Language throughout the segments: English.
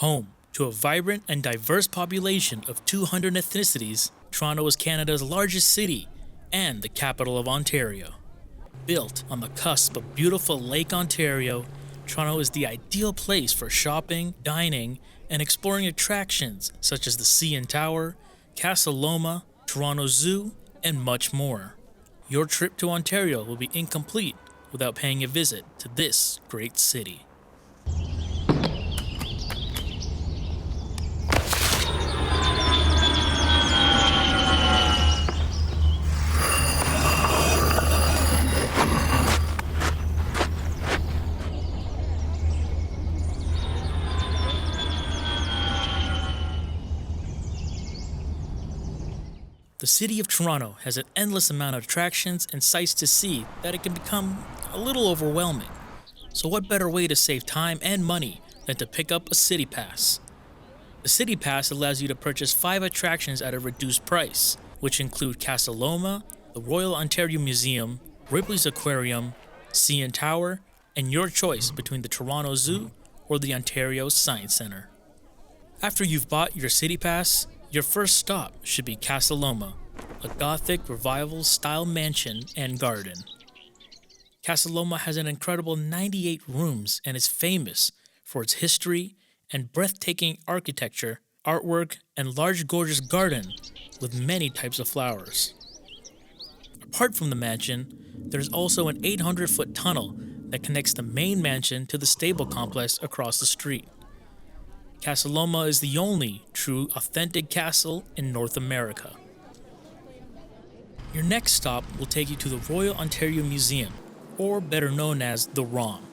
Home to a vibrant and diverse population of 200 ethnicities, Toronto is Canada's largest city and the capital of Ontario. Built on the cusp of beautiful Lake Ontario, Toronto is the ideal place for shopping, dining, and exploring attractions such as the CN Tower, Casa Loma, Toronto Zoo, and much more. Your trip to Ontario will be incomplete without paying a visit to this great city. The city of Toronto has an endless amount of attractions and sights to see that it can become a little overwhelming. So what better way to save time and money than to pick up a city pass? The city pass allows you to purchase 5 attractions at a reduced price, which include Casa Loma, the Royal Ontario Museum, Ripleys Aquarium, CN Tower, and your choice between the Toronto Zoo or the Ontario Science Centre. After you've bought your city pass, your first stop should be Casa Loma, a Gothic revival-style mansion and garden. Casa Loma has an incredible 98 rooms and is famous for its history and breathtaking architecture, artwork, and large gorgeous garden with many types of flowers. Apart from the mansion, there's also an 800-foot tunnel that connects the main mansion to the stable complex across the street. Casa Loma is the only true authentic castle in North America. Your next stop will take you to the Royal Ontario Museum, or better known as the ROM.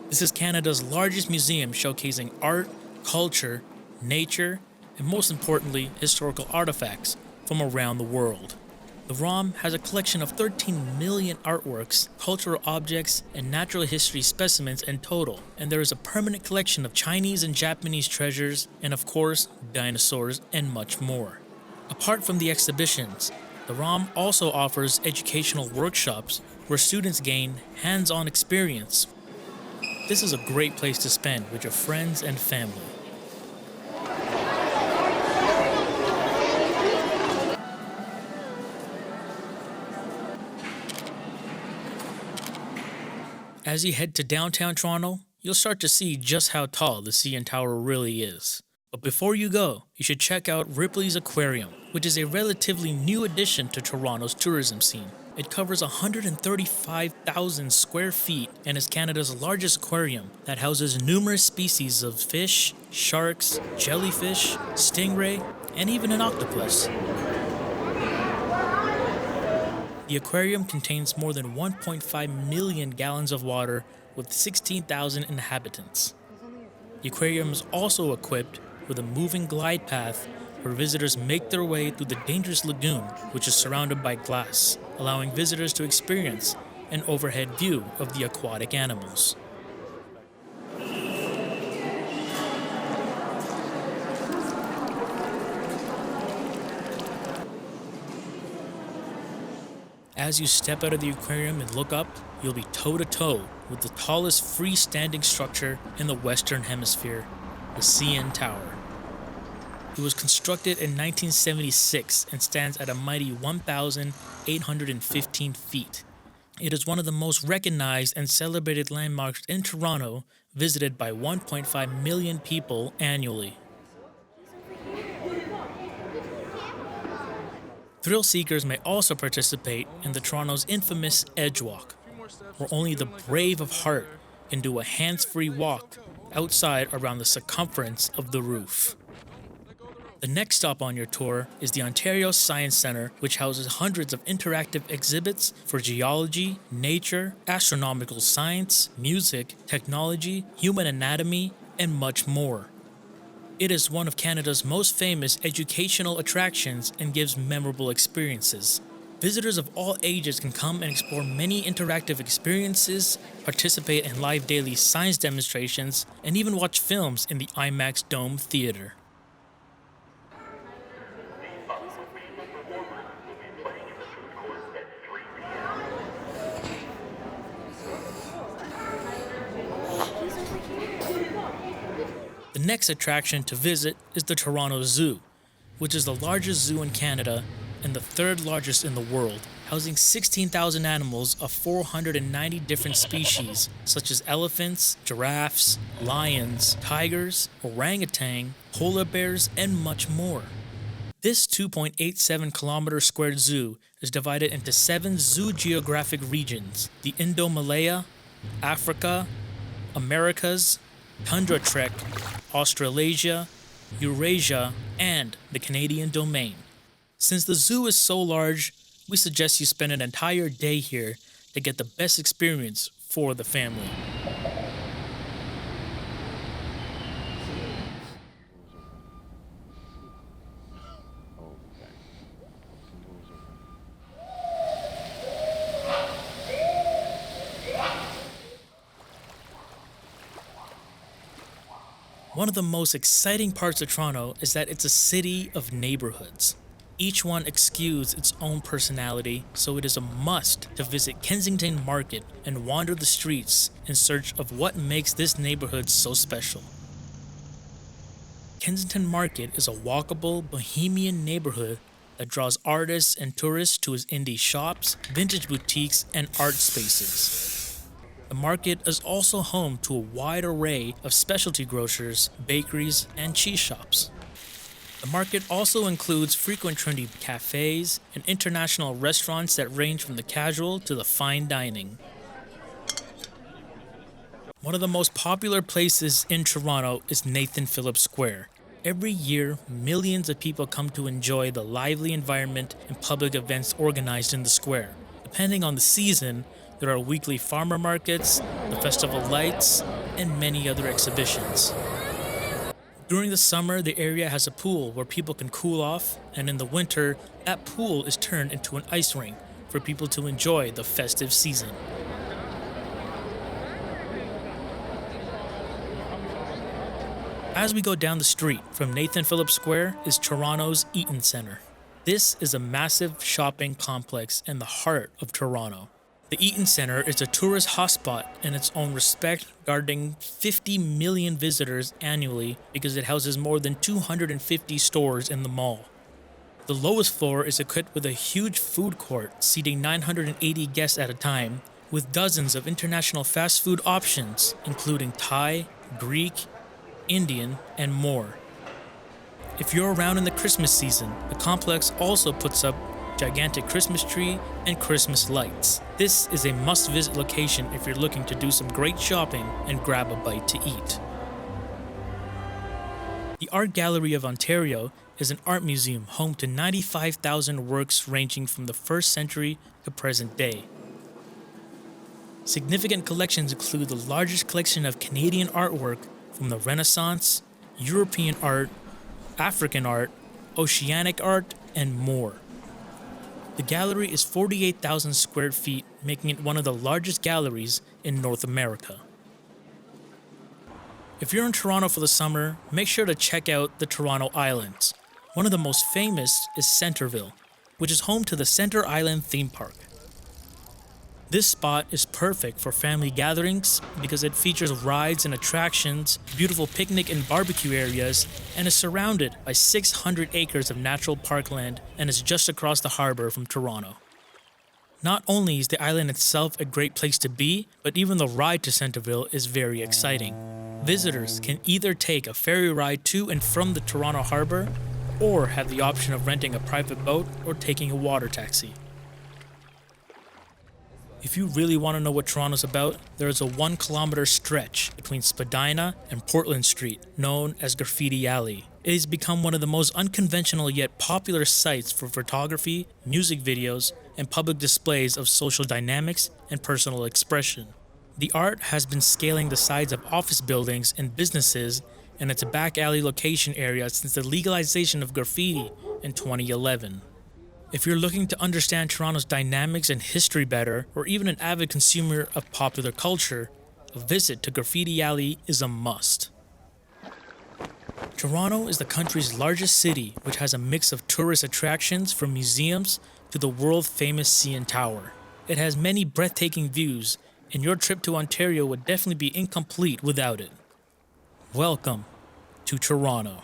This is Canada's largest museum showcasing art, culture, nature, and most importantly, historical artifacts from around the world. The ROM has a collection of 13 million artworks, cultural objects, and natural history specimens in total, and there is a permanent collection of Chinese and Japanese treasures, and of course, dinosaurs and much more. Apart from the exhibitions, the ROM also offers educational workshops where students gain hands-on experience. This is a great place to spend with your friends and family. As you head to downtown Toronto, you'll start to see just how tall the CN Tower really is. But before you go, you should check out Ripleys Aquarium, which is a relatively new addition to Toronto's tourism scene. It covers 135,000 square feet and is Canada's largest aquarium that houses numerous species of fish, sharks, jellyfish, stingray, and even an octopus. The aquarium contains more than 1.5 million gallons of water with 16,000 inhabitants. The aquarium is also equipped with a moving glide path where visitors make their way through the dangerous lagoon, which is surrounded by glass, allowing visitors to experience an overhead view of the aquatic animals. As you step out of the aquarium and look up, you'll be toe-to-toe with the tallest freestanding structure in the Western Hemisphere, the CN Tower. It was constructed in 1976 and stands at a mighty 1,815 feet. It is one of the most recognized and celebrated landmarks in Toronto, visited by 1.5 million people annually. Thrill seekers may also participate in the Toronto's infamous Edge Walk, where only the brave of heart can do a hands-free walk outside around the circumference of the roof. The next stop on your tour is the Ontario Science Centre, which houses hundreds of interactive exhibits for geology, nature, astronomical science, music, technology, human anatomy, and much more. It is one of Canada's most famous educational attractions and gives memorable experiences. Visitors of all ages can come and explore many interactive experiences, participate in live daily science demonstrations, and even watch films in the IMAX Dome Theater. The next attraction to visit is the Toronto Zoo, which is the largest zoo in Canada and the third largest in the world, housing 16,000 animals of 490 different species, such as elephants, giraffes, lions, tigers, orangutan, polar bears, and much more. This 2.87 kilometer squared zoo is divided into 7 zoo geographic regions: the Indo-Malaya, Africa, Americas, Tundra Trek, Australasia, Eurasia, and the Canadian Domain. Since the zoo is so large, we suggest you spend an entire day here to get the best experience for the family. One of the most exciting parts of Toronto is that it's a city of neighborhoods. Each one exudes its own personality, so it is a must to visit Kensington Market and wander the streets in search of what makes this neighborhood so special. Kensington Market is a walkable, bohemian neighborhood that draws artists and tourists to its indie shops, vintage boutiques, and art spaces. The market is also home to a wide array of specialty grocers, bakeries, and cheese shops. The market also includes frequent trendy cafes and international restaurants that range from the casual to the fine dining. One of the most popular places in Toronto is Nathan Phillips Square. Every year, millions of people come to enjoy the lively environment and public events organized in the square. Depending on the season, there are weekly farmer markets, the Festival of Lights, and many other exhibitions. During the summer, the area has a pool where people can cool off, and in the winter, that pool is turned into an ice rink for people to enjoy the festive season. As we go down the street from Nathan Phillips Square is Toronto's Eaton Centre. This is a massive shopping complex in the heart of Toronto. The Eaton Centre is a tourist hotspot in its own respect, garnering 50 million visitors annually because it houses more than 250 stores in the mall. The lowest floor is equipped with a huge food court seating 980 guests at a time, with dozens of international fast food options, including Thai, Greek, Indian, and more. If you're around in the Christmas season, the complex also puts up gigantic Christmas tree and Christmas lights. This is a must-visit location if you're looking to do some great shopping and grab a bite to eat. The Art Gallery of Ontario is an art museum home to 95,000 works ranging from the 1st century to present day. Significant collections include the largest collection of Canadian artwork from the Renaissance, European art, African art, oceanic art, and more. The gallery is 48,000 square feet, making it one of the largest galleries in North America. If you're in Toronto for the summer, make sure to check out the Toronto Islands. One of the most famous is Centreville, which is home to the Center Island theme park. This spot is perfect for family gatherings because it features rides and attractions, beautiful picnic and barbecue areas, and is surrounded by 600 acres of natural parkland and is just across the harbor from Toronto. Not only is the island itself a great place to be, but even the ride to Centreville is very exciting. Visitors can either take a ferry ride to and from the Toronto harbor, or have the option of renting a private boat or taking a water taxi. If you really want to know what Toronto's about, there is a 1 kilometer stretch between Spadina and Portland Street, known as Graffiti Alley. It has become one of the most unconventional yet popular sites for photography, music videos, and public displays of social dynamics and personal expression. The art has been scaling the sides of office buildings and businesses in its back alley location area since the legalization of graffiti in 2011. If you're looking to understand Toronto's dynamics and history better, or even an avid consumer of popular culture, a visit to Graffiti Alley is a must. Toronto is the country's largest city, which has a mix of tourist attractions from museums to the world-famous CN Tower. It has many breathtaking views, and your trip to Ontario would definitely be incomplete without it. Welcome to Toronto.